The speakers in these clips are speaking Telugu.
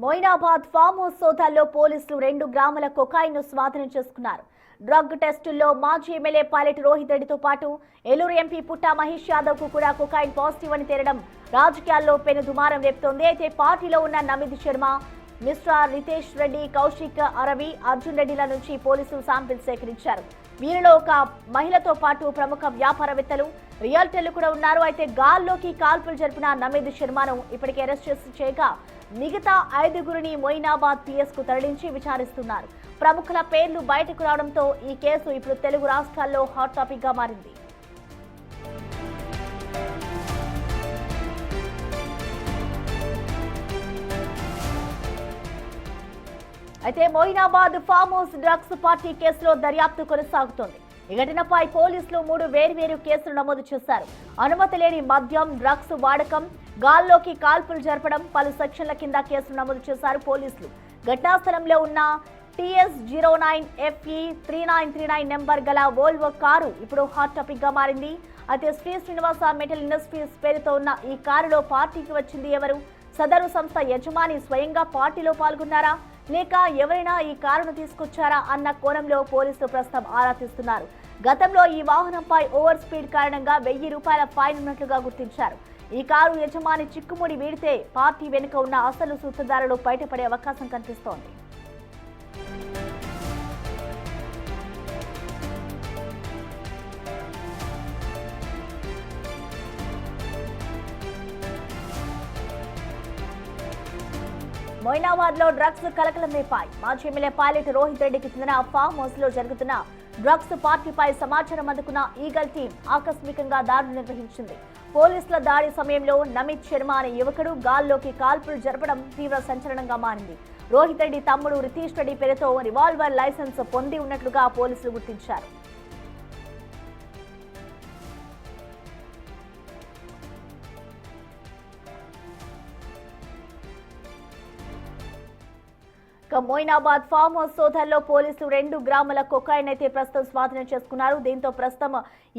మొయినాబాద్ ఫామ్ హౌస్ సోదాల్లో పోలీసులు 2 గ్రాముల కొకాయిన్ స్వాధీనం చేసుకున్నారు. డ్రగ్ టెస్టుల్లో మాజీ ఎమ్మెల్యే పైలట్ రోహిత్ రెడ్డితో పాటు ఏలూరు ఎంపీ పుట్టా మహేష్ యాదవ్ కు కూడా కొకాయిన్ పాజిటివ్ అని తేలడం రాజకీయాల్లో పెను దుమారం రేపుతోంది. అయితే పార్టీలో ఉన్న నమిత్ శర్మ, మిస్టర్ రితేష్ రెడ్డి, కౌశిక్, అరవి, అర్జున్ రెడ్డిల నుంచి పోలీసులు శాంపిల్స్ సేకరించారు. వీరిలో ఒక మహిళతో పాటు ప్రముఖ వ్యాపారవేత్తలు, రియల్టర్లు కూడా ఉన్నారు. అయితే గాల్లోకి కాల్పులు జరిపిన నమిత్ శర్మను ఇప్పటికే అరెస్ట్ చేయగా మిగతా 5గురిని మొయినాబాద్ పిఎస్ కు తరలించి విచారిస్తున్నారు. ప్రముఖుల పేర్లు బయటకు రావడంతో ఈ కేసు ఇప్పుడు తెలుగు రాష్ట్రాల్లో హాట్ టాపిక్ గా మారింది. అయితే Moinabad farm house drugs party కేసులో దర్యాప్తు కొనసాగుతోంది. ఈ ఘటనపై పోలీసులు 3 వేర్వేరు కేసులు నమోదు చేశారు. అనుమతి లేని మద్యం, డ్రగ్స్ వాడకం, గాల్లోకి కాల్పులు జరపడం పలు సెక్షన్ల కింద కేసులు నమోదు చేశారు పోలీసులు. ఘటనా స్థలంలో ఉన్న TS09FE3939 నెంబర్ గల వోల్వో కారు ఇప్పుడు హాట్ టాపిక్ గా మారింది. అయితే శ్రీ శ్రీనివాస మెటల్ ఇండస్ట్రీస్ పేరుతో ఉన్న ఈ కారులో పార్టీకి వచ్చింది ఎవరు? సదరు సంస్థ యజమాని స్వయంగా పార్టీలో పాల్గొన్నారా, లేక ఎవరైనా ఈ కారును తీసుకొచ్చారా అన్న కోణంలో పోలీసులు ప్రస్తుతం ఆరా తీస్తున్నారు. గతంలో ఈ వాహనంపై ఓవర్ స్పీడ్ కారణంగా 1000 రూపాయల ఫైన్ ఉన్నట్లుగా గుర్తించారు. ఈ కారు యజమాని చిక్కుముడి వీడితే పార్టీ వెనుక ఉన్న అసలు సూత్రధారులు బయటపడే అవకాశం కనిపిస్తోంది. మొయినాబాద్ లో డ్రగ్స్ కలకలం రేపాయి. మాజీ ఎమ్మెల్యే పైలట్ రోహిత్ రెడ్డికి చెందిన ఫామ్ హౌస్ లో జరుగుతున్న డ్రగ్స్ పార్టీపై సమాచారం అందుకున్న ఈగల్ టీం ఆకస్మికంగా దాడులు నిర్వహించింది. పోలీసుల దాడి సమయంలో నమిత్ శర్మ అనే యువకుడు గాల్లోకి కాల్పులు జరపడం తీవ్ర సంచలనంగా మారింది. రోహిత్ రెడ్డి తమ్ముడు రితేష్ రెడ్డి పేరుతో రివాల్వర్ లైసెన్స్ పొంది ఉన్నట్లుగా పోలీసులు గుర్తించారు. మొయినాబాద్ ఫామ్ హౌస్ సోదాల్లో పోలీసులు 2 గ్రాముల కొకాయిన్ అయితే ప్రస్తుతం స్వాధీనం చేసుకున్నారు. దీంతో ప్రస్తుతం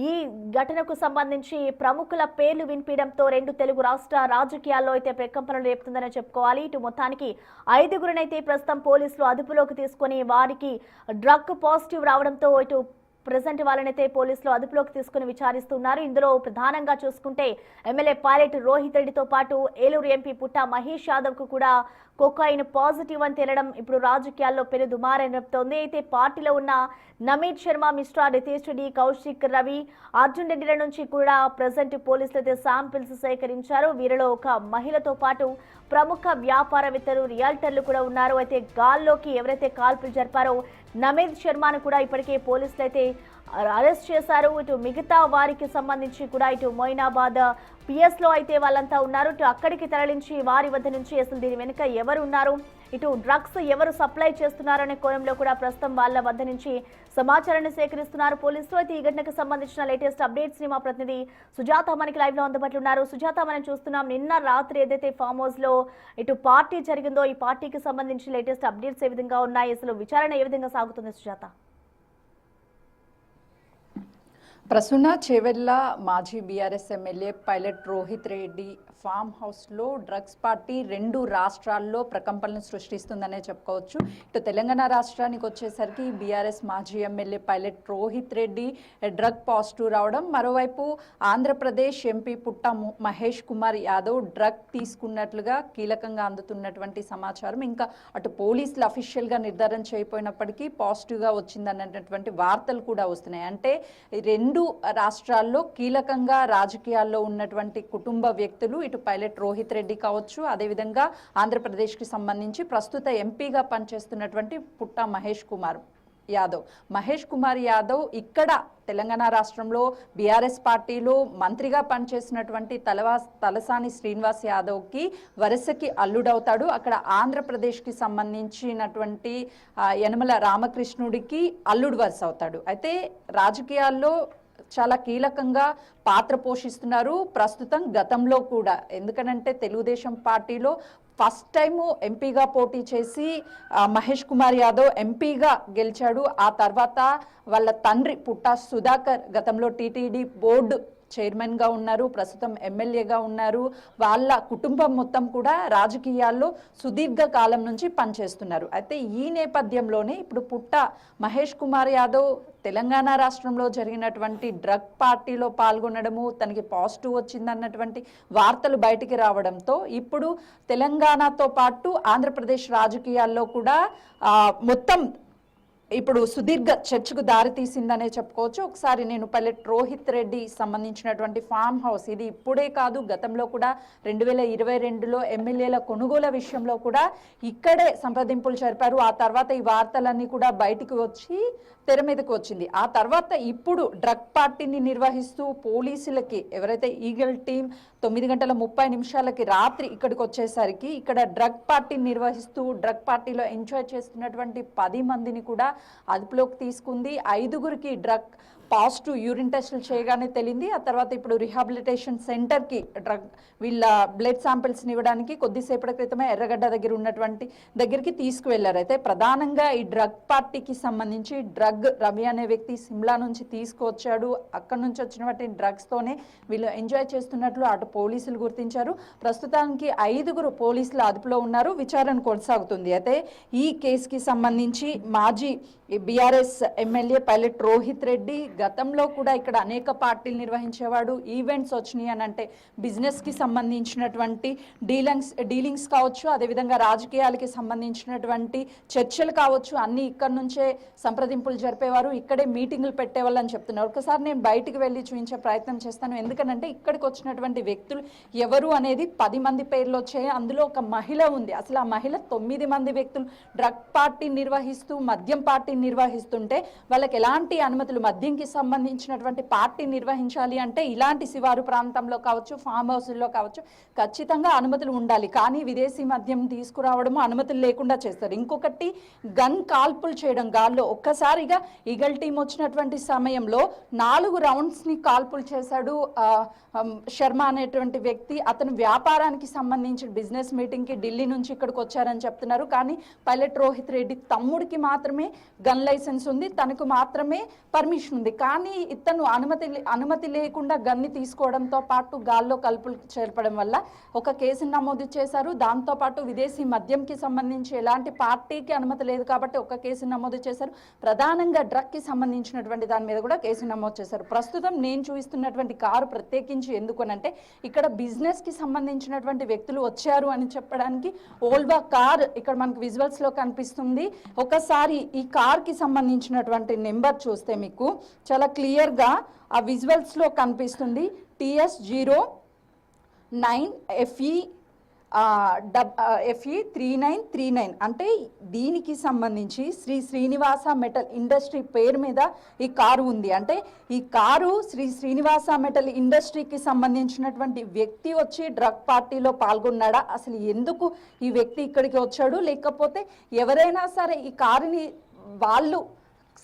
ఈ ఘటనకు సంబంధించి ప్రముఖుల పేర్లు వినిపించడంతో 2 తెలుగు రాష్ట్ర రాజకీయాల్లో అయితే ప్రకంపనలు రేపుతుందని చెప్పుకోవాలి. ఇటు మొత్తానికి 5గురినైతే ప్రస్తుతం పోలీసులు అదుపులోకి తీసుకుని వారికి డ్రగ్ పాజిటివ్ రావడంతో ఇటు ప్రెజెంట్ వాళ్ళనైతే పోలీసులు అదుపులోకి తీసుకుని విచారిస్తున్నారు. ఇందులో ప్రధానంగా చూసుకుంటే ఎమ్మెల్యే పైలట్ రోహిత్ రెడ్డితో పాటు ఏలూరు ఎంపీ పుట్టా మహేష్ యాదవ్ కు కూడా కొకాయిన్ పాజిటివ్ అని తేలడం ఇప్పుడు రాజకీయాల్లో పెను దుమారం రేపుతోంది. అయితే పార్టీలో ఉన్న నమిత్ శర్మ, మిస్టర్ రితేష్ రెడ్డి, కౌశిక్, రవి, అర్జున్ రెడ్డిల నుంచి కూడా ప్రెజెంట్ పోలీసులు అయితే శాంపిల్స్ సేకరించారు. వీరిలో ఒక మహిళతో పాటు ప్రముఖ వ్యాపారవేత్తలు, రియల్టర్లు కూడా ఉన్నారు. అయితే గాల్లోకి ఎవరైతే కాల్పులు జరిపారో నమిత్ శర్మను కూడా ఇప్పటికే పోలీసులు అయితే అరెస్ట్ చేశారు. ఇటు మిగతా వారికి సంబంధించి కూడా ఇటు మొయినాబాద్ పిఎస్ లో అయితే వాళ్ళంతా ఉన్నారు. ఇటు అక్కడికి తరలించి వారి వద్ద నుంచి అసలు దీని వెనుక ఎవరు ఉన్నారు, ఇటు డ్రగ్స్ ఎవరు సప్లై చేస్తున్నారనే కోణంలో కూడా ప్రస్తుతం వాళ్ళ వద్ద నుంచి సమాచారాన్ని సేకరిస్తున్నారు పోలీసులు. అయితే ఈ ఘటనకు సంబంధించిన లేటెస్ట్ అప్డేట్స్ ని మా ప్రతినిధి సుజాత మనకి లైవ్ లో అందుబాటులో ఉన్నారు. సుజాత, మనం చూస్తున్నాం నిన్న రాత్రి ఏదైతే ఫామ్ హౌస్ లో ఇటు పార్టీ జరిగిందో ఈ పార్టీకి సంబంధించి లేటెస్ట్ అప్డేట్స్ ఏ విధంగా ఉన్నాయి, అసలు విచారణ ఏ విధంగా సాగుతుంది సుజాత? ప్రసన్న చేవెళ్ళ మాజీ BRS MLA pilot Rohith Reddy farm హౌస్లో డ్రగ్స్ పార్టీ 2 రాష్ట్రాల్లో ప్రకంపనలు సృష్టిస్తుందనే చెప్పుకోవచ్చు. ఇటు తెలంగాణ రాష్ట్రానికి వచ్చేసరికి బీఆర్ఎస్ మాజీ MLA pilot Rohith Reddy drug positive రావడం, మరోవైపు ఆంధ్రప్రదేశ్ ఎంపీ పుట్టా మహేష్ కుమార్ యాదవ్ డ్రగ్ తీసుకున్నట్లుగా కీలకంగా అందుతున్నటువంటి సమాచారం. ఇంకా అటు పోలీసులు అఫీషియల్గా నిర్ధారణ చేయకపోయినప్పటికీ పాజిటివ్గా వచ్చిందన్నటువంటి వార్తలు కూడా వస్తున్నాయి. అంటే 2 రాష్ట్రాల్లో కీలకంగా రాజకీయాల్లో ఉన్నటువంటి కుటుంబ వ్యక్తులు, ఇటు పైలట్ రోహిత్ రెడ్డి కావచ్చు, అదేవిధంగా ఆంధ్రప్రదేశ్కి సంబంధించి ప్రస్తుత ఎంపీగా పనిచేస్తున్నటువంటి పుట్టా మహేష్ కుమార్ యాదవ్ ఇక్కడ తెలంగాణ రాష్ట్రంలో బీఆర్ఎస్ పార్టీలో మంత్రిగా పనిచేసినటువంటి తలసాని శ్రీనివాస్ యాదవ్కి వరుసకి అల్లుడవుతాడు. అక్కడ ఆంధ్రప్రదేశ్కి సంబంధించినటువంటి యనమల రామకృష్ణుడికి అల్లుడు వరుస అవుతాడు. అయితే రాజకీయాల్లో చాలా కీలకంగా పాత్ర పోషిస్తున్నారు ప్రస్తుతం, గతంలో కూడా. ఎందుకనంటే తెలుగుదేశం పార్టీలో ఫస్ట్ టైం ఎంపీగా పోటీ చేసి మహేష్ కుమార్ యాదవ్ ఎంపీగా గెలిచాడు. ఆ తర్వాత వాళ్ళ తండ్రి పుట్టా సుధాకర్ గతంలో టీటీడీ బోర్డు చైర్మన్గా ఉన్నారు, ప్రస్తుతం ఎమ్మెల్యేగా ఉన్నారు. వాళ్ళ కుటుంబం మొత్తం కూడా రాజకీయాల్లో సుదీర్ఘ కాలం నుంచి పనిచేస్తున్నారు. అయితే ఈ నేపథ్యంలోనే ఇప్పుడు పుట్ట మహేష్ కుమార్ యాదవ్ తెలంగాణ రాష్ట్రంలో జరిగినటువంటి డ్రగ్ పార్టీలో పాల్గొనడము, తనకి పాజిటివ్ వచ్చిందన్నటువంటి వార్తలు బయటికి రావడంతో ఇప్పుడు తెలంగాణతో పాటు ఆంధ్రప్రదేశ్ రాజకీయాల్లో కూడా మొత్తం ఇప్పుడు సుదీర్ఘ చర్చకు దారి తీసిందనే చెప్పుకోవచ్చు. ఒకసారి నేను పైలట్ రోహిత్ రెడ్డి సంబంధించినటువంటి ఫామ్ హౌస్, ఇది ఇప్పుడే కాదు గతంలో కూడా 2022లో ఎమ్మెల్యేల కొనుగోలు విషయంలో కూడా ఇక్కడే సంప్రదింపులు జరిపారు. ఆ తర్వాత ఈ వార్తలన్నీ కూడా బయటకు వచ్చి తెర మీదకు వచ్చింది. ఆ తర్వాత ఇప్పుడు డ్రగ్ పార్టీని నిర్వహిస్తూ పోలీసులకి ఎవరైతే ఈగల్ టీం 9:30 రాత్రి ఇక్కడికి వచ్చేసరికి ఇక్కడ డ్రగ్ పార్టీని నిర్వహిస్తూ డ్రగ్ పార్టీలో ఎంజాయ్ చేస్తున్నటువంటి 10 మందిని కూడా అదుపులోకి తీసుకుంది. 5గురికి డ్రగ్ పాజిటివ్ యూరిన్ టెస్టులు చేయగానే తెలియంది. ఆ తర్వాత ఇప్పుడు రిహాబిలిటేషన్ సెంటర్కి వీళ్ళ బ్లడ్ శాంపిల్స్ని ఇవ్వడానికి కొద్దిసేపటి క్రితమే ఎర్రగడ్డ దగ్గరికి తీసుకువెళ్లారు. అయితే ప్రధానంగా ఈ డ్రగ్ పార్టీకి సంబంధించి డ్రగ్ రవి అనే వ్యక్తి సిమ్లా నుంచి తీసుకువచ్చాడు. అక్కడి నుంచి వచ్చినటువంటి డ్రగ్స్తోనే వీళ్ళు ఎంజాయ్ చేస్తున్నట్లు అటు పోలీసులు గుర్తించారు. ప్రస్తుతానికి 5గురు పోలీసుల అదుపులో ఉన్నారు, విచారణ కొనసాగుతుంది. అయితే ఈ కేసుకి సంబంధించి మాజీ BRS MLA pilot Rohith Reddy గతంలో కూడా ఇక్కడ అనేక పార్టీలు నిర్వహించేవాడు. ఈవెంట్స్ వచ్చినాయి అని అంటే బిజినెస్కి సంబంధించినటువంటి డీలింగ్స్ కావచ్చు, అదేవిధంగా రాజకీయాలకి సంబంధించినటువంటి చర్చలు కావచ్చు, అన్నీ ఇక్కడి నుంచే సంప్రదింపులు జరిపేవారు, ఇక్కడే మీటింగులు పెట్టేవాళ్ళు అని చెప్తున్నారు. ఒకసారి నేను బయటికి వెళ్ళి చూపించే ప్రయత్నం చేస్తాను. ఎందుకనంటే ఇక్కడికి వచ్చినటువంటి వ్యక్తులు ఎవరు అనేది 10 మంది పేర్లు వచ్చాయి. అందులో ఒక మహిళ ఉంది. అసలు ఆ మహిళ 9 మంది వ్యక్తులు డ్రగ్ పార్టీ నిర్వహిస్తూ మద్యం పార్టీ నిర్వహిస్తుంటే వాళ్ళకి ఎలాంటి అనుమతులు, మద్యంకి సంబంధించినటువంటి పార్టీ నిర్వహించాలి అంటే ఇలాంటి శివారు ప్రాంతంలో కావచ్చు, ఫామ్ హౌస్లో కావచ్చు ఖచ్చితంగా అనుమతులు ఉండాలి. కానీ విదేశీ మద్యం తీసుకురావడము అనుమతులు లేకుండా చేస్తారు. ఇంకొకటి గన్ కాల్పులు చేయడం, గాల్లో ఒక్కసారిగా ఈగల్ టీం వచ్చినటువంటి సమయంలో 4 రౌండ్స్ని కాల్పులు చేశాడు శర్మ అనేటువంటి వ్యక్తి. అతను వ్యాపారానికి సంబంధించిన బిజినెస్ మీటింగ్కి ఢిల్లీ నుంచి ఇక్కడికి వచ్చారని చెప్తున్నారు. కానీ పైలట్ రోహిత్ రెడ్డి తమ్ముడికి మాత్రమే గన్ లైసెన్స్ ఉంది, తనకు మాత్రమే పర్మిషన్ ఉంది. కానీ ఇతను అనుమతి లేకుండా గన్ని తీసుకోవడంతో పాటు గాల్లో కలుపులు చేర్పడం వల్ల ఒక కేసును నమోదు చేశారు. దాంతోపాటు విదేశీ మద్యంకి సంబంధించి ఎలాంటి పార్టీకి అనుమతి లేదు కాబట్టి ఒక కేసు నమోదు చేశారు. ప్రధానంగా డ్రగ్కి సంబంధించినటువంటి దాని మీద కూడా కేసు నమోదు చేశారు. ప్రస్తుతం నేను చూపిస్తున్నటువంటి కారు ప్రత్యేకించి ఎందుకనంటే ఇక్కడ బిజినెస్కి సంబంధించినటువంటి వ్యక్తులు వచ్చారు అని చెప్పడానికి ఓల్వా కార్ ఇక్కడ మనకు విజువల్స్లో కనిపిస్తుంది. ఒకసారి ఈ కార్కి సంబంధించినటువంటి నెంబర్ చూస్తే మీకు చాలా క్లియర్గా ఆ విజువల్స్లో కనిపిస్తుంది. TS09FE FE 3939 అంటే దీనికి సంబంధించి శ్రీ శ్రీనివాస మెటల్ ఇండస్ట్రీ పేరు మీద ఈ కారు ఉంది. అంటే ఈ కారు శ్రీ శ్రీనివాస మెటల్ ఇండస్ట్రీకి సంబంధించినటువంటి వ్యక్తి వచ్చి డ్రగ్ పార్టీలో పాల్గొన్నాడా, అసలు ఎందుకు ఈ వ్యక్తి ఇక్కడికి వచ్చాడు, లేకపోతే ఎవరైనా సరే ఈ కారుని వాళ్ళు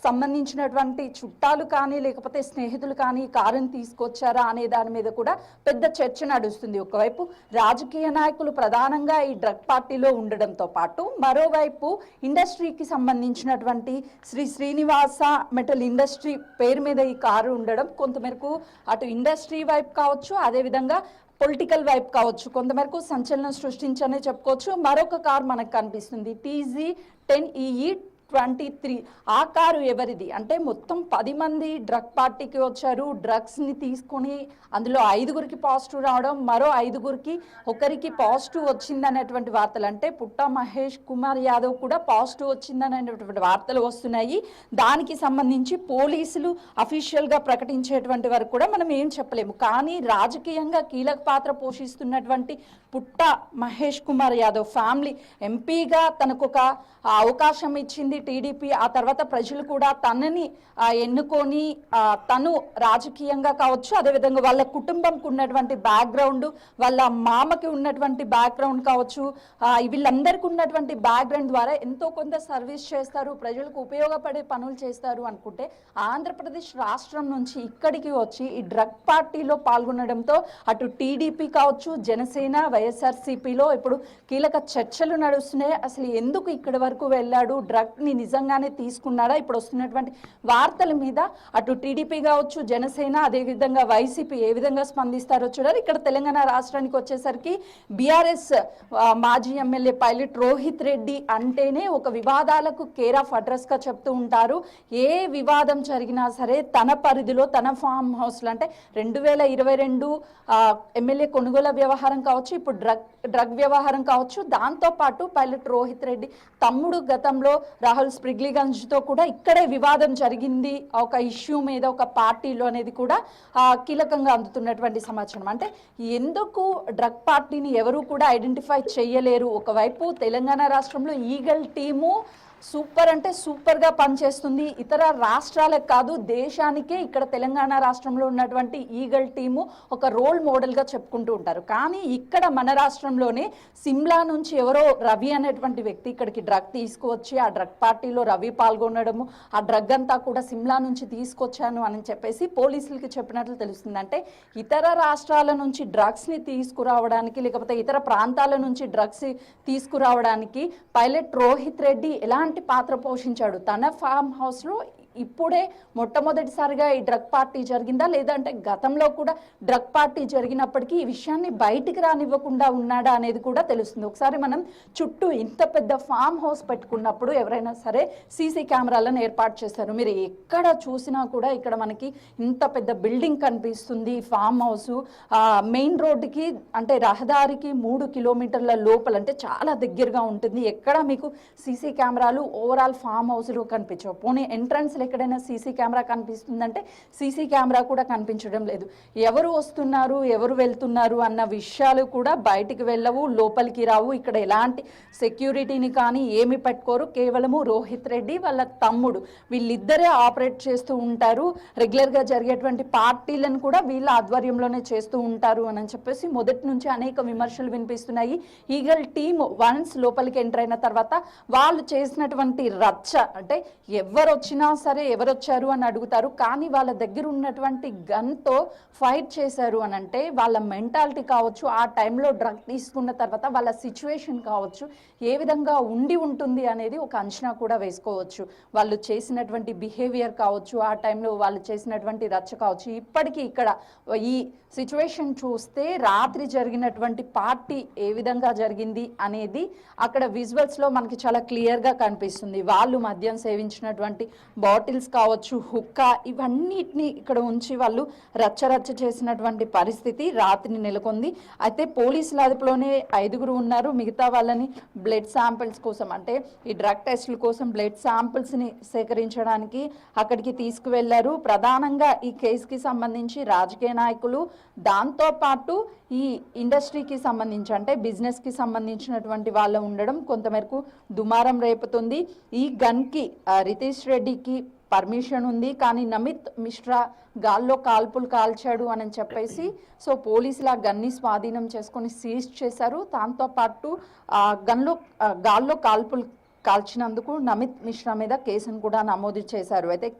సంబంధించినటువంటి చుట్టాలు కానీ లేకపోతే స్నేహితులు కానీ ఈ కారుని తీసుకొచ్చారా అనే దాని మీద కూడా పెద్ద చర్చ నడుస్తుంది. ఒకవైపు రాజకీయ నాయకులు ప్రధానంగా ఈ డ్రగ్ పార్టీలో ఉండడంతో పాటు మరోవైపు ఇండస్ట్రీకి సంబంధించినటువంటి శ్రీ శ్రీనివాస మెటల్ ఇండస్ట్రీ పేరు మీద ఈ కారు ఉండడం కొంతమేరకు అటు ఇండస్ట్రీ వైపు కావచ్చు, అదేవిధంగా పొలిటికల్ వైపు కావచ్చు, కొంతమేరకు సంచలనం సృష్టించనే చెప్పుకోవచ్చు. మరొక కారు మనకు కనిపిస్తుంది TZ10EE 23. ఆ కారు ఎవరిది అంటే మొత్తం 10 మంది డ్రగ్ పార్టీకి వచ్చారు. డ్రగ్స్ని తీసుకొని అందులో 5గురికి పాజిటివ్ రావడం, మరో 5గురికి ఒకరికి పాజిటివ్ వచ్చిందనేటువంటి వార్తలు, అంటే పుట్ట మహేష్ కుమార్ యాదవ్ కూడా పాజిటివ్ వచ్చిందనేటువంటి వార్తలు వస్తున్నాయి. దానికి సంబంధించి పోలీసులు అఫీషియల్గా ప్రకటించేటువంటి వరకు కూడా మనం ఏం చెప్పలేము. కానీ రాజకీయంగా కీలక పాత్ర పోషిస్తున్నటువంటి పుట్ట మహేష్ కుమార్ యాదవ్ ఫ్యామిలీ ఎంపీగా తనకు ఒక అవకాశం ఇచ్చింది టీడీపీ. ఆ తర్వాత ప్రజలు కూడా తనని ఎన్నుకొని తను రాజకీయంగా కావచ్చు, అదేవిధంగా వాళ్ళ కుటుంబంకు ఉన్నటువంటి బ్యాక్గ్రౌండ్, వాళ్ళ మామకి ఉన్నటువంటి బ్యాక్గ్రౌండ్ కావచ్చు, వీళ్ళందరికీ ఉన్నటువంటి బ్యాక్గ్రౌండ్ ద్వారా ఎంతో కొంత సర్వీస్ చేస్తారు, ప్రజలకు ఉపయోగపడే పనులు చేస్తారు అనుకుంటే ఆంధ్రప్రదేశ్ రాష్ట్రం నుంచి ఇక్కడికి వచ్చి ఈ డ్రగ్ పార్టీలో పాల్గొనడంతో అటు టీడీపీ కావచ్చు, జనసేన, వైఎస్ఆర్సీపీలో ఇప్పుడు కీలక చర్చలు నడుస్తున్నాయి. అసలు ఎందుకు ఇక్కడి వరకు వెళ్ళాడు, డ్రగ్ని ని నిజంగానే తీసుకున్నాడా? ఇప్పుడు వస్తున్నటువంటి వార్తల మీద అటు టీడీపీ కావచ్చు, జనసేన, అదేవిధంగా వైసీపీ ఏ విధంగా స్పందిస్తారో చూడాలి. ఇక్కడ తెలంగాణ రాష్ట్రానికి వచ్చేసరికి బీఆర్ఎస్ మాజీ ఎమ్మెల్యే పైలట్ రోహిత్ రెడ్డి అంటేనే ఒక వివాదాలకు కేర్ ఆఫ్ అడ్రస్ గా చెప్తూ ఉంటారు. ఏ వివాదం జరిగినా సరే తన పరిధిలో తన ఫామ్ హౌస్లో, అంటే 2022 ఎమ్మెల్యే కొనుగోల వ్యవహారం కావచ్చు, ఇప్పుడు డ్రగ్ వ్యవహారం కావచ్చు, దాంతోపాటు పైలట్ రోహిత్ రెడ్డి తమ్ముడు గతంలో రాహుల్ స్ప్రిగ్లీగంజ్తో కూడా ఇక్కడే వివాదం జరిగింది ఒక ఇష్యూ మీద, ఒక పార్టీలో అనేది కూడా కీలకంగా అందుతున్నటువంటి సమాచారం. అంటే ఎందుకు డ్రగ్ పార్టీని ఎవరు కూడా ఐడెంటిఫై చేయలేరు? ఒకవైపు తెలంగాణ రాష్ట్రంలో ఈగల్ టీము సూపర్ అంటే సూపర్గా పనిచేస్తుంది. ఇతర రాష్ట్రాలకు కాదు, దేశానికే ఇక్కడ తెలంగాణ రాష్ట్రంలో ఉన్నటువంటి ఈగల్ టీము ఒక రోల్ మోడల్గా చెప్పుకుంటూ ఉంటారు. కానీ ఇక్కడ మన రాష్ట్రంలోనే సిమ్లా నుంచి ఎవరో రవి అనేటువంటి వ్యక్తి ఇక్కడికి డ్రగ్ తీసుకువచ్చి ఆ డ్రగ్ పార్టీలో రవి పాల్గొనడము, ఆ డ్రగ్ అంతా కూడా సిమ్లా నుంచి తీసుకొచ్చాను అని చెప్పేసి పోలీసులకి చెప్పినట్లు తెలుస్తుంది. అంటే ఇతర రాష్ట్రాల నుంచి డ్రగ్స్ని తీసుకురావడానికి, లేకపోతే ఇతర ప్రాంతాల నుంచి డ్రగ్స్ తీసుకురావడానికి పైలట్ రోహిత్ రెడ్డి ఎలాంటి పాత్ర పోషించాడు? తన ఫామ్ హౌస్లో ఇప్పుడే మొట్టమొదటిసారిగా ఈ డ్రగ్ పార్టీ జరిగిందా, లేదంటే గతంలో కూడా డ్రగ్ పార్టీ జరిగినప్పటికీ ఈ విషయాన్ని బయటికి రానివ్వకుండా ఉన్నాడా అనేది కూడా తెలుస్తుంది. ఒకసారి మనం చుట్టూ ఇంత పెద్ద ఫామ్ హౌస్ పెట్టుకున్నప్పుడు ఎవరైనా సరే సీసీ కెమెరాలను ఏర్పాటు చేస్తారు. మీరు ఎక్కడ చూసినా కూడా ఇక్కడ మనకి ఇంత పెద్ద బిల్డింగ్ కనిపిస్తుంది. ఫామ్ హౌస్ మెయిన్ రోడ్డుకి, అంటే రహదారికి 3 కిలోమీటర్ల లోపల, అంటే చాలా దగ్గరగా ఉంటుంది. ఎక్కడ మీకు సీసీ కెమెరాలు ఓవరాల్ ఫామ్ హౌస్లో కనిపించవు. పోనీ ఎంట్రన్స్ ఎక్కడైనా సీసీ కెమెరా కనిపిస్తుందంటే సీసీ కెమెరా కూడా కనిపించడం లేదు. ఎవరు వస్తున్నారు, ఎవరు వెళ్తున్నారు అన్న విషయాలు కూడా బయటికి వెళ్ళవు, లోపలికి రావు. ఇక్కడ ఎలాంటి సెక్యూరిటీని కానీ ఏమి పెట్టుకోరు. కేవలము రోహిత్ రెడ్డి వాళ్ళ తమ్ముడు వీళ్ళిద్దరే ఆపరేట్ చేస్తూ ఉంటారు. రెగ్యులర్గా జరిగేటువంటి పార్టీలను కూడా వీళ్ళ ఆధ్వర్యంలోనే చేస్తూ ఉంటారు అని చెప్పేసి మొదటి నుంచి అనేక విమర్శలు వినిపిస్తున్నాయి. ఈగల్ టీమ్ వన్స్ లోపలికి ఎంటర్ అయిన తర్వాత వాళ్ళు చేసినటువంటి రచ్చ, అంటే ఎవరు వచ్చినా సరే ఎవరు వచ్చారు అని అడుగుతారు, కానీ వాళ్ళ దగ్గర ఉన్నటువంటి గన్తో ఫైట్ చేశారు అని అంటే వాళ్ళ మెంటాలిటీ కావచ్చు, ఆ టైంలో డ్రగ్ తీసుకున్న తర్వాత వాళ్ళ సిచ్యువేషన్ కావచ్చు, ఏ విధంగా ఉండి ఉంటుంది అనేది ఒక అంచనా కూడా వేసుకోవచ్చు. వాళ్ళు చేసినటువంటి బిహేవియర్ కావచ్చు, ఆ టైంలో వాళ్ళు చేసినటువంటి రచ్చ కావచ్చు. ఇప్పటికీ ఇక్కడ ఈ సిచ్యువేషన్ చూస్తే రాత్రి జరిగినటువంటి పార్టీ ఏ విధంగా జరిగింది అనేది అక్కడ విజువల్స్లో మనకి చాలా క్లియర్గా కనిపిస్తుంది. వాళ్ళు మద్యం సేవించినటువంటి బాటిల్స్ కావచ్చు, హుక్కా, ఇవన్నిటిని ఇక్కడ ఉంచి వాళ్ళు రచ్చరచ్చ చేసినటువంటి పరిస్థితి రాత్రి నెలకొంది. అయితే పోలీసుల అదుపులోనే 5గురు ఉన్నారు. మిగతా వాళ్ళని బ్లడ్ శాంపిల్స్ కోసం, అంటే ఈ డ్రగ్ టెస్టుల కోసం బ్లడ్ శాంపిల్స్ని సేకరించడానికి అక్కడికి తీసుకువెళ్లారు. ప్రధానంగా ఈ కేసుకి సంబంధించి రాజకీయ నాయకులు, దాంతోపాటు ఈ ఇండస్ట్రీకి సంబంధించి, అంటే బిజినెస్కి సంబంధించినటువంటి వాళ్ళు ఉండడం కొంతమేరకు దుమారం రేపుతుంది. ఈ గన్కి రితేష్ రెడ్డికి పర్మిషన్ ఉంది, కానీ నమిత్ మిశ్రా గాల్లో కాల్పులు కాల్చాడు అని చెప్పేసి సో పోలీసులు ఆ గన్ని స్వాధీనం చేసుకొని సీజ్ చేశారు. దాంతోపాటు గాల్లో కాల్పులు కాల్చినందుకు నమిత్ మిశ్రా మీద కేసును కూడా నమోదు చేశారు. అయితే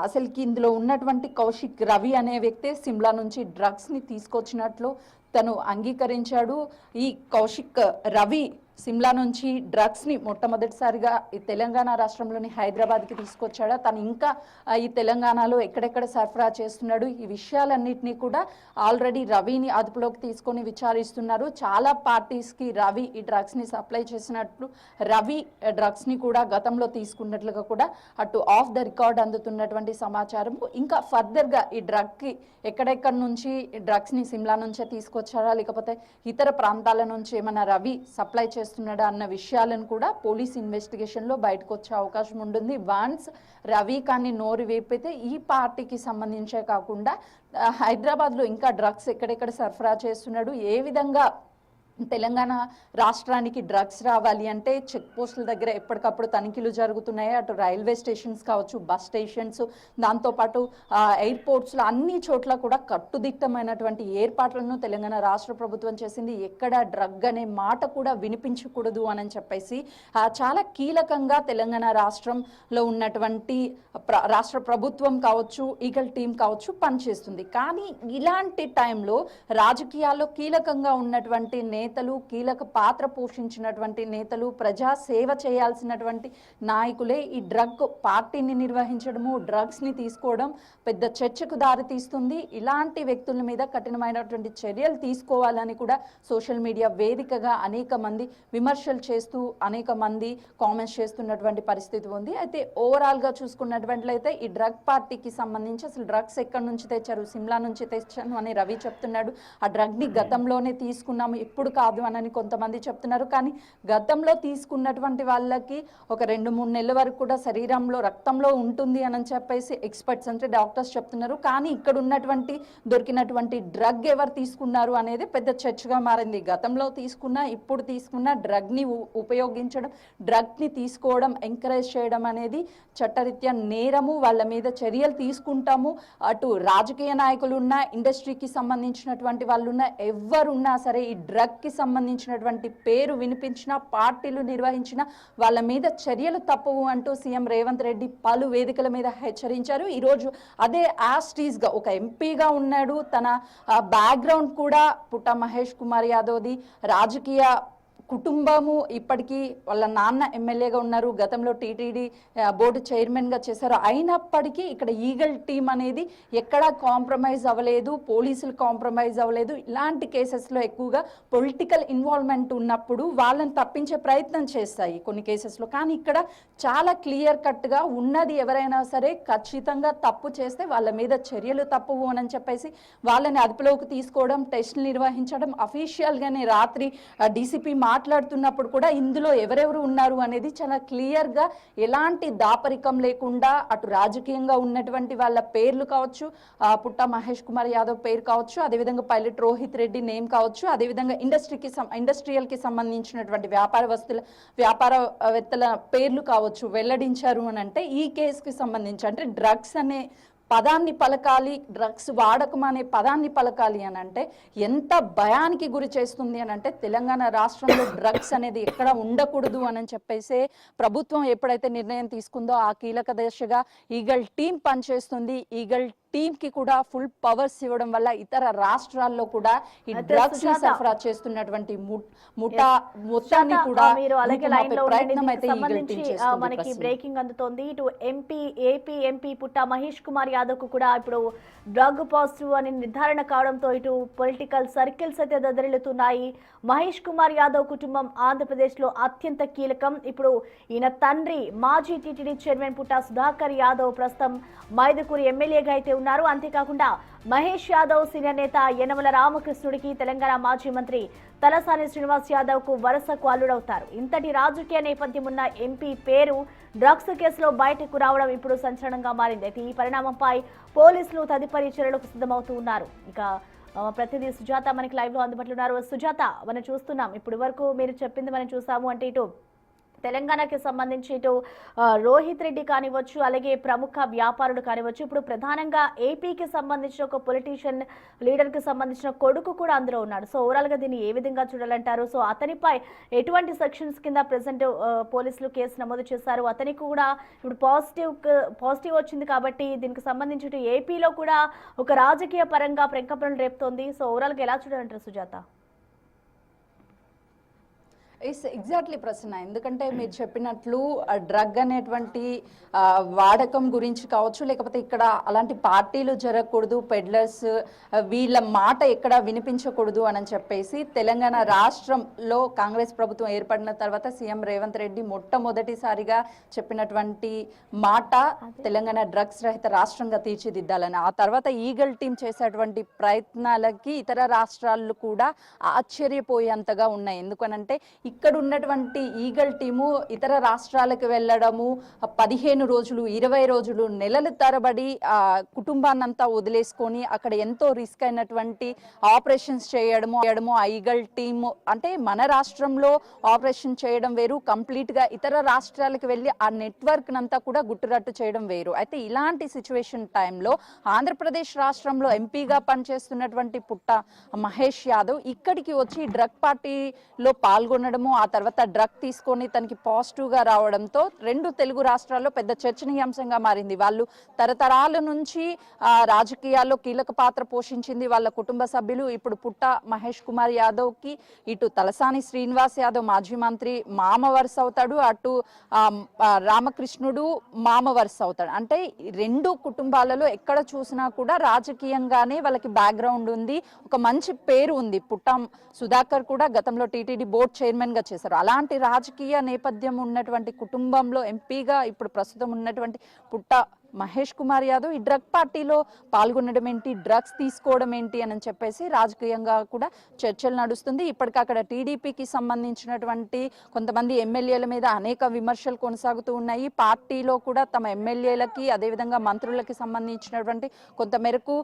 అసలుకి ఇందులో ఉన్నటువంటి కౌశిక్ రవి అనే వ్యక్తి సిమ్లా నుంచి డ్రగ్స్ని తీసుకొచ్చినట్లు తను అంగీకరించాడు. ఈ కౌశిక్ రవి సిమ్లా నుంచి డ్రగ్స్ని మొట్టమొదటిసారిగా ఈ తెలంగాణ రాష్ట్రంలోని హైదరాబాద్కి తీసుకొచ్చాడా, తను ఇంకా ఈ తెలంగాణలో ఎక్కడెక్కడ సరఫరా చేస్తున్నాడు, ఈ విషయాలన్నింటినీ కూడా ఆల్రెడీ రవిని అదుపులోకి తీసుకొని విచారిస్తున్నారు. చాలా పార్టీస్కి రవి ఈ డ్రగ్స్ని సప్లై చేసినట్లు, రవి డ్రగ్స్ని కూడా గతంలో తీసుకున్నట్లుగా కూడా అటు ఆఫ్ ద రికార్డ్ అందుతున్నటువంటి సమాచారం. ఇంకా ఫర్దర్గా ఈ డ్రగ్కి ఎక్కడెక్కడి నుంచి డ్రగ్స్ని సిమ్లా నుంచే తీసుకొచ్చారా, లేకపోతే ఇతర ప్రాంతాల నుంచి ఏమైనా రవి సప్లై చేస్తున్నాడా అన్న విషయాలను కూడా పోలీస్ ఇన్వెస్టిగేషన్లో బయటకు వచ్చే అవకాశం ఉంటుంది. వన్స్ రవి కానీ నోరు వేపితే ఈ పార్టీకి సంబంధించే కాకుండా హైదరాబాద్లో ఇంకా డ్రగ్స్ ఎక్కడెక్కడ సరఫరా చేస్తున్నాడు, ఏ విధంగా తెలంగాణ రాష్ట్రానికి డ్రగ్స్ రావాలి అంటే చెక్ పోస్టుల దగ్గర ఎప్పటికప్పుడు తనిఖీలు జరుగుతున్నాయి. అటు రైల్వే స్టేషన్స్ కావచ్చు, బస్ స్టేషన్స్, దాంతోపాటు ఎయిర్పోర్ట్స్లో అన్ని చోట్ల కూడా కట్టుదిట్టమైనటువంటి ఏర్పాట్లను తెలంగాణ రాష్ట్ర ప్రభుత్వం చేసింది. ఎక్కడ డ్రగ్ అనే మాట కూడా వినిపించకూడదు అని చెప్పేసి చాలా కీలకంగా తెలంగాణ రాష్ట్రంలో ఉన్నటువంటి రాష్ట్ర ప్రభుత్వం కావచ్చు, ఈగల్ టీం కావచ్చు పనిచేస్తుంది. కానీ ఇలాంటి టైంలో రాజకీయాల్లో కీలకంగా ఉన్నటువంటి నేతలు, కీలక పాత్ర పోషించినటువంటి నేతలు, ప్రజా సేవ చేయాల్సినటువంటి నాయకులే ఈ డ్రగ్ పార్టీని నిర్వహించడము, డ్రగ్స్ని తీసుకోవడం పెద్ద చర్చకు దారితీస్తుంది. ఇలాంటి వ్యక్తుల మీద కఠినమైనటువంటి చర్యలు తీసుకోవాలని కూడా సోషల్ మీడియా వేదికగా అనేక మంది విమర్శలు చేస్తూ అనేక మంది కామెంట్స్ చేస్తున్నటువంటి పరిస్థితి ఉంది. అయితే ఓవరాల్గా చూసుకున్నట్లయితే ఈ డ్రగ్ పార్టీకి సంబంధించి అసలు డ్రగ్స్ ఎక్కడి నుంచి తెచ్చారు, సిమ్లా నుంచి తెచ్చాను అని రవి చెప్తున్నాడు. ఆ డ్రగ్ని గతంలోనే తీసుకున్నాము, ఇప్పుడు కాదు అని కొంతమంది చెప్తున్నారు. కానీ గతంలో తీసుకున్నటువంటి వాళ్ళకి ఒక 2-3 నెలల వరకు కూడా శరీరంలో రక్తంలో ఉంటుంది అని చెప్పేసి ఎక్స్పర్ట్స్ అంటే డాక్టర్స్ చెప్తున్నారు. కానీ ఇక్కడ ఉన్నటువంటి దొరికినటువంటి డ్రగ్ ఎవరు తీసుకున్నారు అనేది పెద్ద చర్చగా మారింది. గతంలో తీసుకున్న, ఇప్పుడు తీసుకున్న డ్రగ్ని ఉపయోగించడం, డ్రగ్ని తీసుకోవడం, ఎంకరేజ్ చేయడం అనేది చట్టరీత్యా నేరము. వాళ్ళ మీద చర్యలు తీసుకుంటాము. అటు రాజకీయ నాయకులు ఉన్నా, ఇండస్ట్రీకి సంబంధించినటువంటి వాళ్ళు ఉన్నా, ఎవరున్నా సరే ఈ డ్రగ్కి సంబంధించినటువంటి పేరు వినిపించిన, పార్టీలు నిర్వహించిన వాళ్ళ మీద చర్యలు తప్పవు అంటూ సీఎం రేవంత్ రెడ్డి పలు వేదికల మీద హెచ్చరించారు. ఈరోజు అదే యాస్టీస్గా ఒక ఎంపీగా ఉన్నాడు. తన బ్యాక్గ్రౌండ్ కూడా పుట్ట మహేష్ కుమార్ యాదవ్ది రాజకీయ కుటుంబము, ఇప్పటికీ వాళ్ళ నాన్న ఎమ్మెల్యేగా ఉన్నారు, గతంలో టీటీడీ బోర్డు చైర్మన్గా చేశారు. అయినప్పటికీ ఇక్కడ ఈగల్ టీం అనేది ఎక్కడా కాంప్రమైజ్ అవ్వలేదు, పోలీసులు కాంప్రమైజ్ అవ్వలేదు. ఇలాంటి కేసెస్లో ఎక్కువగా పొలిటికల్ ఇన్వాల్వ్మెంట్ ఉన్నప్పుడు వాళ్ళని తప్పించే ప్రయత్నం చేస్తాయి కొన్ని కేసెస్లో. కానీ ఇక్కడ చాలా క్లియర్ కట్గా ఉన్నది ఎవరైనా సరే ఖచ్చితంగా తప్పు చేస్తే వాళ్ళ మీద చర్యలు తప్పవు అని చెప్పేసి వాళ్ళని అదుపులోకి తీసుకోవడం, టెస్టులు నిర్వహించడం. అఫీషియల్గానే రాత్రి డీసీపీ మాట్లాడుతున్నప్పుడు కూడా ఇందులో ఎవరెవరు ఉన్నారు అనేది చాలా క్లియర్గా, ఎలాంటి దాపరికం లేకుండా అటు రాజకీయంగా ఉన్నటువంటి వాళ్ళ పేర్లు కావచ్చు, పుట్ట మహేష్ కుమార్ యాదవ్ పేరు కావచ్చు, అదేవిధంగా పైలట్ రోహిత్ రెడ్డి నేమ్ కావచ్చు, అదేవిధంగా ఇండస్ట్రియల్కి సంబంధించినటువంటి వ్యాపారవేత్తల పేర్లు కావచ్చు వెల్లడించారు అని అంటే ఈ కేసుకి సంబంధించి అంటే డ్రగ్స్ అనే పదాన్ని పలకాలి, డ్రగ్స్ వాడకం అనే పదాన్ని పలకాలి అని అంటే ఎంత భయానికి గురి చేస్తుంది అని అంటే తెలంగాణ రాష్ట్రంలో డ్రగ్స్ అనేది ఎక్కడ ఉండకూడదు అని చెప్పేసి ప్రభుత్వం ఎప్పుడైతే నిర్ణయం తీసుకుందో ఆ కీలక దశగా ఈగల్ టీం పనిచేస్తుంది. ఈగల్ టీంకి కూడా ఫుల్ పవర్స్ ఇవ్వడం వల్ల ఇతర రాష్ట్రాల్లో కూడా ఈ డ్రగ్స్ సరఫరా చేస్తున్నటువంటి ముఠా మొత్తాన్ని కూడా ప్రయత్నం అయితే ఈగల్ టీం చేస్తుంది. మనకి బ్రేకింగ్ అందుతోంది. ఇటు ఏపీ ఎంపీ పుట్ట మహేష్ కుమార్ యాదవ్ కు కూడా ఇప్పుడు డ్రగ్ పాజిటివ్ అని నిర్ధారణ కావడంతో ఇటు పొలిటికల్ సర్కిల్స్ అయితే దద్దరిల్లుతున్నాయి. మహేష్ కుమార్ యాదవ్ కుటుంబం ఆంధ్రప్రదేశ్ లో అత్యంత కీలకం. ఇప్పుడు ఈయన తండ్రి మాజీ టీటీడీ చైర్మన్ పుట్ట సుధాకర్ యాదవ్ ప్రస్తుతం మైదుకూరు ఎమ్మెల్యేగా అయితే ఉన్నారు. అంతేకాకుండా మహేష్ యాదవ్ సీనియర్ నేత యనమల రామకృష్ణుడికి తెలంగాణ మాజీ మంత్రి తలసాని శ్రీనివాస్ యాదవ్ కు వరుసకు అల్లుడవుతారు. ఇంతటి రాజకీయ నేపథ్యం ఉన్న ఎంపీ పేరు డ్రగ్స్ కేసులో బయటకు రావడం ఇప్పుడు సంచలనంగా మారింది. అయితే ఈ పరిణామంపై పోలీసులు తదుపరి చర్యలకు సిద్ధమవుతూ ఉన్నారు. ఇక ప్రతినిధి సుజాత మనకి లైవ్ లో అందుబాటులో ఉన్నారు. సుజాత, మనం చూస్తున్నాం ఇప్పటి వరకు మీరు చెప్పింది మనం చూసాము. అంటే ఇటు తెలంగాణకి సంబంధించి ఇటు రోహిత్ రెడ్డి కానివచ్చు, అలాగే ప్రముఖ వ్యాపారుడు కానివచ్చు, ఇప్పుడు ప్రధానంగా ఏపీకి సంబంధించిన ఒక పొలిటీషియన్ లీడర్కి సంబంధించిన కొడుకు కూడా అందులో ఉన్నాడు. సో ఓవరాల్గా దీన్ని ఏ విధంగా చూడాలంటారు? సో అతనిపై ఎటువంటి సెక్షన్స్ కింద ప్రెసెంట్ పోలీసులు కేసు నమోదు చేశారు? అతనికి కూడా ఇప్పుడు పాజిటివ్ వచ్చింది కాబట్టి దీనికి సంబంధించి ఏపీలో కూడా ఒక రాజకీయ పరంగా ప్రకంపనలు రేపుతోంది. సో ఓవరాల్గా ఎలా చూడాలంటారు సుజాత? ఎగ్జాక్ట్లీ ప్రశ్న. ఎందుకంటే మీరు చెప్పినట్లు డ్రగ్ అనేటువంటి వాడకం గురించి కావచ్చు, లేకపోతే ఇక్కడ అలాంటి పార్టీలు జరగకూడదు, పెడ్లర్స్ వీళ్ళ మాట ఎక్కడ వినిపించకూడదు అని చెప్పేసి తెలంగాణ రాష్ట్రంలో కాంగ్రెస్ ప్రభుత్వం ఏర్పడిన తర్వాత సీఎం రేవంత్ రెడ్డి మొట్టమొదటిసారిగా చెప్పినటువంటి మాట తెలంగాణ డ్రగ్స్ రహిత రాష్ట్రంగా తీర్చిదిద్దాలని. ఆ తర్వాత ఈగల్ టీం చేసేటువంటి ప్రయత్నాలకి ఇతర రాష్ట్రాలు కూడా ఆశ్చర్యపోయేంతగా ఉన్నాయి. ఎందుకనంటే ఇక్కడ ఉన్నటువంటి ఈగల్ టీము ఇతర రాష్ట్రాలకు వెళ్ళడము, 15 రోజులు 20 రోజులు నెలల తరబడి కుటుంబాన్నంతా వదిలేసుకొని అక్కడ ఎంతో రిస్క్ అయినటువంటి ఆపరేషన్స్ చేయడము. ఆ ఈగల్ టీము అంటే మన రాష్ట్రంలో ఆపరేషన్ చేయడం వేరు, కంప్లీట్గా ఇతర రాష్ట్రాలకు వెళ్ళి ఆ నెట్వర్క్ నంతా కూడా గుట్టురట్టు చేయడం వేరు. అయితే ఇలాంటి సిచ్యువేషన్ టైంలో ఆంధ్రప్రదేశ్ రాష్ట్రంలో ఎంపీగా పనిచేస్తున్నటువంటి పుట్ట మహేష్ యాదవ్ ఇక్కడికి వచ్చి డ్రగ్ పార్టీలో పాల్గొనడం, రావడము, ఆ తర్వాత డ్రగ్ తీసుకొని తనకి పాజిటివ్గా రావడంతో రెండు తెలుగు రాష్ట్రాల్లో పెద్ద చర్చనీయాంశంగా మారింది. వాళ్ళు తరతరాల నుంచి రాజకీయాల్లో కీలక పాత్ర పోషించింది వాళ్ళ కుటుంబ సభ్యులు. ఇప్పుడు పుట్ట మహేష్ కుమార్ యాదవ్కి ఇటు తలసాని శ్రీనివాస్ యాదవ్ మాజీ మంత్రి మామ వరుస అవుతాడు, అటు రామకృష్ణుడు మామ వరుస అవుతాడు. అంటే రెండు కుటుంబాలలో ఎక్కడ చూసినా కూడా రాజకీయంగానే వాళ్ళకి బ్యాక్గ్రౌండ్ ఉంది, ఒక మంచి పేరు ఉంది. పుట్టం సుధాకర్ కూడా గతంలో టీటీడీ బోర్డ్ చైర్మన్ గా చేశారు. అలాంటి రాజకీయ నేపథ్యం ఉన్నటువంటి కుటుంబంలో ఎంపీగా ఇప్పుడు ప్రస్తుతం ఉన్నటువంటి పుట్ట మహేష్ కుమార్ యాదవ్ ఈ డ్రగ్ పార్టీలో పాల్గొనడం ఏంటి, డ్రగ్స్ తీసుకోవడం ఏంటి అని చెప్పేసి రాజకీయంగా కూడా చర్చలు నడుస్తుంది. ఇప్పటికక్కడ టీడీపీకి సంబంధించినటువంటి కొంతమంది ఎమ్మెల్యేల మీద అనేక విమర్శలు కొనసాగుతూ ఉన్నాయి. పార్టీలో కూడా తమ ఎమ్మెల్యేలకి అదేవిధంగా మంత్రులకి సంబంధించినటువంటి కొంతమేరకు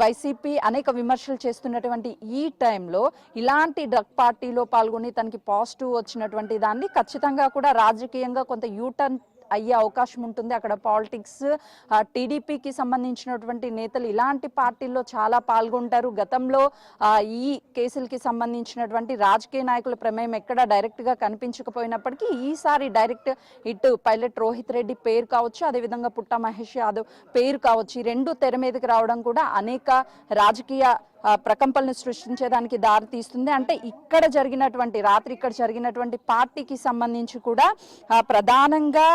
వైసీపీ అనేక విమర్శలు చేస్తున్నటువంటి ఈ టైంలో ఇలాంటి డ్రగ్ పార్టీలో పాల్గొని తనకి పాజిటివ్ వచ్చినటువంటి దాన్ని ఖచ్చితంగా కూడా రాజకీయంగా కొంత యూటర్న్ అయ్యే అవకాశం ఉంటుంది. అక్కడ పాలిటిక్స్ టీడీపీకి సంబంధించినటువంటి నేతలు ఇలాంటి పార్టీల్లో చాలా పాల్గొంటారు. గతంలో ఈ కేసులకి సంబంధించినటువంటి రాజకీయ నాయకుల ప్రమేయం ఎక్కడ డైరెక్ట్గా కనిపించకపోయినప్పటికీ ఈసారి డైరెక్ట్ ఇటు పైలట్ రోహిత్ రెడ్డి పేరు కావచ్చు, అదేవిధంగా పుట్ట మహేష్ యాదవ్ పేరు కావచ్చు, ఈ రెండు తెర మీదకి రావడం కూడా అనేక రాజకీయ ప్రకంపనలు సృష్టించేదానికి దారి తీస్తుంది. అంటే ఇక్కడ జరిగినటువంటి రాత్రి ఇక్కడ జరిగినటువంటి పార్టీకి సంబంధించి కూడా ప్రధానంగా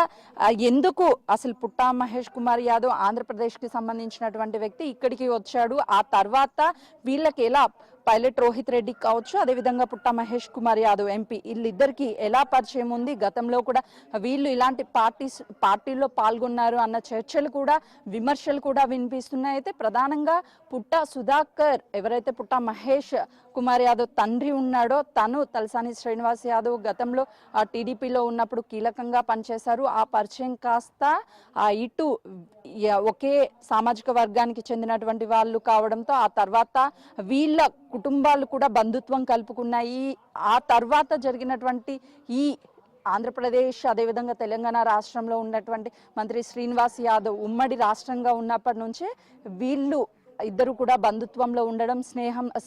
ఎందుకు అసలు పుట్ట మహేష్ కుమార్ యాదవ్ ఆంధ్రప్రదేశ్కి సంబంధించినటువంటి వ్యక్తి ఇక్కడికి వచ్చాడు, ఆ తర్వాత వీళ్ళకి ఎలా పైలట్ రోహిత్ రెడ్డి కావచ్చు, అదేవిధంగా పుట్ట మహేష్ కుమార్ యాదవ్ ఎంపీ వీళ్ళిద్దరికి ఎలా పరిచయం ఉంది, గతంలో కూడా వీళ్ళు ఇలాంటి పార్టీల్లో పాల్గొన్నారు అన్న చర్చలు కూడా విమర్శలు కూడా వినిపిస్తున్నాయి. అయితే ప్రధానంగా పుట్ట సుధాకర్ ఎవరైతే పుట్ట మహేష్ కుమార్ యాదవ్ తండ్రి ఉన్నాడో తను తలసాని శ్రీనివాస్ యాదవ్ గతంలో టీడీపీలో ఉన్నప్పుడు కీలకంగా పనిచేశారు. ఆ పరిచయం కాస్త ఇటు ఒకే సామాజిక వర్గానికి చెందినటువంటి వాళ్ళు కావడంతో ఆ తర్వాత వీళ్ళ కుటుంబాలు కూడా బంధుత్వం కలుపుకున్నాయి. ఆ తర్వాత జరిగినటువంటి ఈ ఆంధ్రప్రదేశ్ అదేవిధంగా తెలంగాణ రాష్ట్రంలో ఉన్నటువంటి మంత్రి శ్రీనివాస్ యాదవ్ ఉమ్మడి రాష్ట్రంగా ఉన్నప్పటి నుంచే వీళ్ళు ఇద్దరు కూడా బంధుత్వంలో ఉండడం,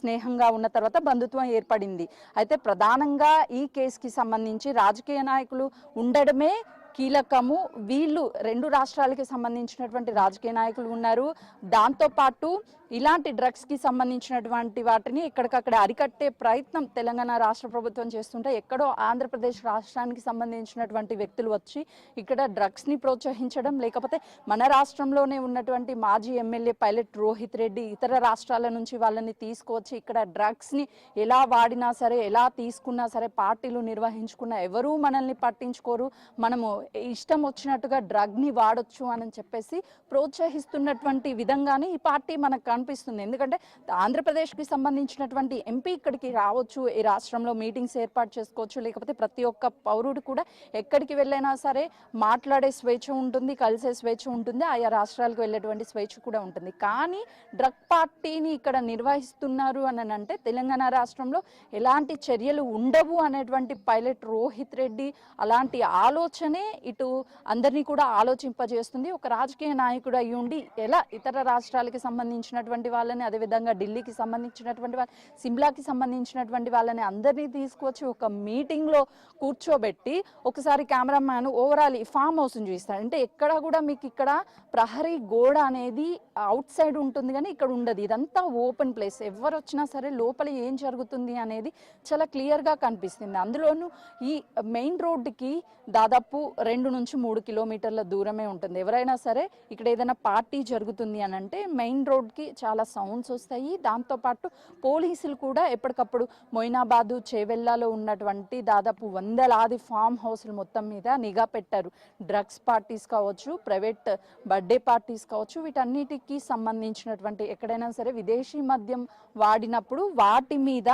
స్నేహంగా ఉన్న తర్వాత బంధుత్వం ఏర్పడింది. అయితే ప్రధానంగా ఈ కేసుకి సంబంధించి రాజకీయ నాయకులు ఉండడమే కీలకము. వీళ్ళు రెండు రాష్ట్రాలకి సంబంధించినటువంటి రాజకీయ నాయకులు ఉన్నారు. దాంతోపాటు ఇలాంటి డ్రగ్స్కి సంబంధించినటువంటి వాటిని ఎక్కడికక్కడ అరికట్టే ప్రయత్నం తెలంగాణ రాష్ట్ర ప్రభుత్వం చేస్తుంటే ఎక్కడో ఆంధ్రప్రదేశ్ రాష్ట్రానికి సంబంధించినటువంటి వ్యక్తులు వచ్చి ఇక్కడ డ్రగ్స్ని ప్రోత్సహించడం, లేకపోతే మన రాష్ట్రంలోనే ఉన్నటువంటి మాజీ ఎమ్మెల్యే పైలట్ రోహిత్ రెడ్డి ఇతర రాష్ట్రాల నుంచి వాళ్ళని తీసుకువచ్చి ఇక్కడ డ్రగ్స్ని ఎలా వాడినా సరే, ఎలా తీసుకున్నా సరే, పార్టీలు నిర్వహించుకున్నా ఎవరూ మనల్ని పట్టించుకోరు, మనము ఇష్టం వచ్చినట్టుగా డ్రగ్ని వాడొచ్చు అని చెప్పేసి ప్రోత్సహిస్తున్నటువంటి విధంగానే ఈ పార్టీ మనకు కనిపిస్తుంది. ఎందుకంటే ఆంధ్రప్రదేశ్కి సంబంధించినటువంటి ఎంపీ ఇక్కడికి రావచ్చు, ఈ రాష్ట్రంలో మీటింగ్స్ ఏర్పాటు చేసుకోవచ్చు, లేకపోతే ప్రతి ఒక్క పౌరుడు కూడా ఎక్కడికి వెళ్ళైనా సరే మాట్లాడే స్వేచ్ఛ ఉంటుంది, కలిసే స్వేచ్ఛ ఉంటుంది, ఆయా రాష్ట్రాలకు వెళ్ళేటువంటి స్వేచ్ఛ కూడా ఉంటుంది. కానీ డ్రగ్ పార్టీని ఇక్కడ నిర్వహిస్తున్నారు అని అంటే తెలంగాణ రాష్ట్రంలో ఎలాంటి చర్యలు ఉండవు అనేటువంటి పైలట్ రోహిత్ రెడ్డి అలాంటి ఆలోచనే ఇటు అందరినీ కూడా ఆలోచింపజేస్తుంది. ఒక రాజకీయ నాయకుడు అయి ఉండి ఎలా ఇతర రాష్ట్రాలకి సంబంధించినటువంటి వాళ్ళని, అదేవిధంగా ఢిల్లీకి సంబంధించినటువంటి వాళ్ళని, సిమ్లాకి సంబంధించినటువంటి వాళ్ళని అందరినీ తీసుకువచ్చి ఒక మీటింగ్లో కూర్చోబెట్టి ఒకసారి కెమెరామ్యాన్ ఓవరాల్ ఈ ఫామ్ హౌస్ని చూపిస్తాడు. అంటే ఎక్కడ కూడా మీకు ఇక్కడ ప్రహరీ గోడ అనేది అవుట్ సైడ్ ఉంటుంది కానీ ఇక్కడ ఉండదు, ఇదంతా ఓపెన్ ప్లేస్, ఎవరు వచ్చినా సరే లోపల ఏం జరుగుతుంది అనేది చాలా క్లియర్గా కనిపిస్తుంది. అందులోనూ ఈ మెయిన్ రోడ్డుకి దాదాపు 2 నుంచి 3 కిలోమీటర్ల దూరమే ఉంటుంది. ఎవరైనా సరే ఇక్కడ ఏదైనా పార్టీ జరుగుతుంది అని అంటే మెయిన్ రోడ్కి చాలా సౌండ్స్ వస్తాయి. దాంతోపాటు పోలీసులు కూడా ఎప్పటికప్పుడు మొయినాబాదు చేవెళ్ళలో ఉన్నటువంటి దాదాపు 100లాది ఫామ్ హౌస్లు మొత్తం మీద నిఘా పెట్టారు. డ్రగ్స్ పార్టీస్ కావచ్చు, ప్రైవేట్ బర్త్డే పార్టీస్ కావచ్చు, వీటన్నిటికీ సంబంధించినటువంటి ఎక్కడైనా సరే విదేశీ మద్యం వాడినప్పుడు వాటి మీద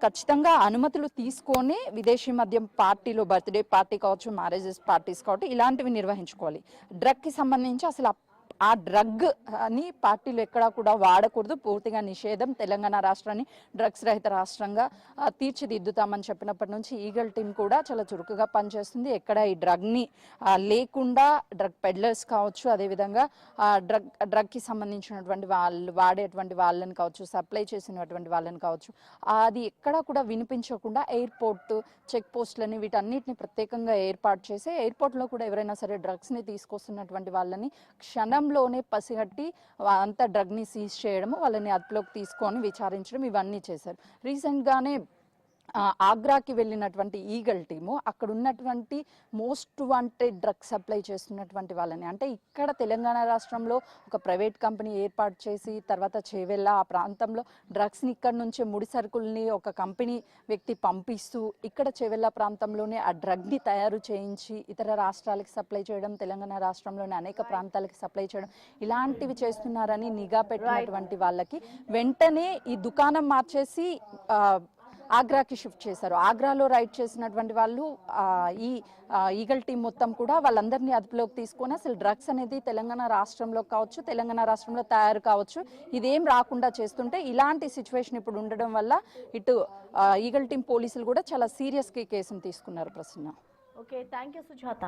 ఖచ్చితంగా అనుమతులు తీసుకొని విదేశీ మద్యం పార్టీలో బర్త్డే పార్టీ కావచ్చు, మ్యారేజెస్ పార్టీస్ కావచ్చు, ఇలాంటివి నిర్వహించుకోవాలి. డ్రగ్కి సంబంధించి అసలు ఆ డ్రగ్ అని పార్టీలు ఎక్కడా కూడా వాడకూడదు, పూర్తిగా నిషేధం, తెలంగాణ రాష్ట్రాన్ని డ్రగ్స్ రహిత రాష్ట్రంగా తీర్చిదిద్దుతామని చెప్పినప్పటి నుంచి ఈగల్ టీం కూడా చాలా చురుకుగా పనిచేస్తుంది. ఎక్కడ ఈ డ్రగ్ని లేకుండా డ్రగ్ పెడ్లర్స్ కావచ్చు, అదేవిధంగా డ్రగ్కి సంబంధించినటువంటి వాళ్ళు వాడేటువంటి వాళ్ళని కావచ్చు, సప్లై చేసినటువంటి వాళ్ళని కావచ్చు, అది ఎక్కడా కూడా వినిపించకుండా ఎయిర్పోర్ట్ చెక్ పోస్టులని వీటన్నిటిని ప్రత్యేకంగా ఏర్పాటు చేసి ఎయిర్పోర్ట్లో కూడా ఎవరైనా సరే డ్రగ్స్ని తీసుకొస్తున్నటువంటి వాళ్ళని క్షణంలోనే పసిగట్టి అంత డ్రగ్ని సీజ్ చేయడము, వాళ్ళని అదుపులోకి తీసుకొని విచారించడం ఇవన్నీ చేశారు. రీసెంట్గానే ఆగ్రాకి వెళ్ళినటువంటి ఈగల్ టీము అక్కడ ఉన్నటువంటి మోస్ట్ వాంటెడ్ డ్రగ్ సప్లై చేస్తున్నటువంటి వాళ్ళని, అంటే ఇక్కడ తెలంగాణ రాష్ట్రంలో ఒక ప్రైవేట్ కంపెనీ ఏర్పాటు చేసి తర్వాత చేవెళ్ళ ఆ ప్రాంతంలో డ్రగ్స్ని ఇక్కడ నుంచే ముడి సరుకుల్ని ఒక కంపెనీ వ్యక్తి పంపిస్తూ ఇక్కడ చేవెళ్ళ ప్రాంతంలోనే ఆ డ్రగ్ని తయారు చేయించి ఇతర రాష్ట్రాలకు సప్లై చేయడం, తెలంగాణ రాష్ట్రంలోని అనేక ప్రాంతాలకు సప్లై చేయడం, ఇలాంటివి చేస్తున్నారని నిఘా పెట్టినటువంటి వాళ్ళకి వెంటనే ఈ దుకాణం మార్చేసి ఆగ్రాకి షిఫ్ట్ చేశారు. ఆగ్రాలో రైడ్ చేసినటువంటి వాళ్ళు ఈ ఈగల్ టీం మొత్తం కూడా వాళ్ళందరినీ అదుపులోకి తీసుకొని అసలు డ్రగ్స్ అనేది తెలంగాణ రాష్ట్రంలో కావచ్చు, తెలంగాణ రాష్ట్రంలో తయారు కావచ్చు, ఇదేం రాకుండా చేస్తుంటే ఇలాంటి సిచ్యువేషన్ ఇప్పుడు ఉండడం వల్ల ఇటు ఈగల్ టీం పోలీసులు కూడా చాలా సీరియస్గా కేసును తీసుకున్నారు. Prasanna. Okay, thank you Sujatha.